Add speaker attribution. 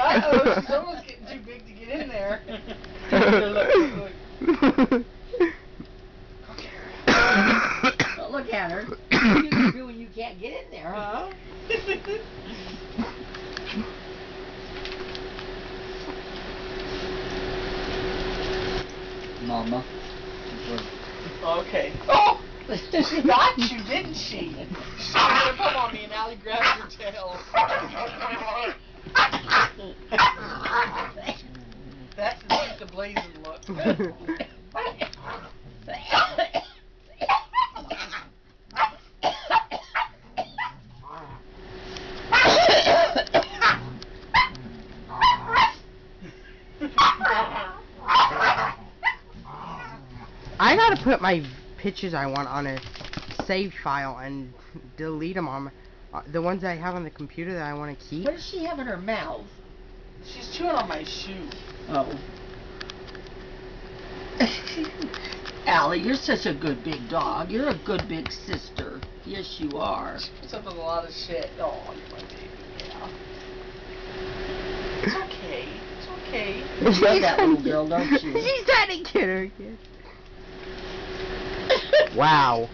Speaker 1: Uh-oh, she's almost getting too big to get in there. Look.
Speaker 2: Well, look at her. What are you gonna do when you can't get in there, huh? Mama.
Speaker 1: Okay. Oh! She got you, didn't she? She gonna come on me and Allie grabbed your tail. That's the blazing look.
Speaker 3: I gotta put my pictures I want on a save file and delete them on the ones I have on the computer that I want to keep.
Speaker 2: What does she have in her mouth?
Speaker 1: She's chewing on my shoe.
Speaker 2: Oh. Allie, you're such a good big dog. You're a good big sister. Yes, you are.
Speaker 1: She puts up with a lot of shit. Oh, you're my baby. Yeah. It's okay. It's okay.
Speaker 2: You love that little girl, don't you?
Speaker 3: She's trying to get her kid. Wow.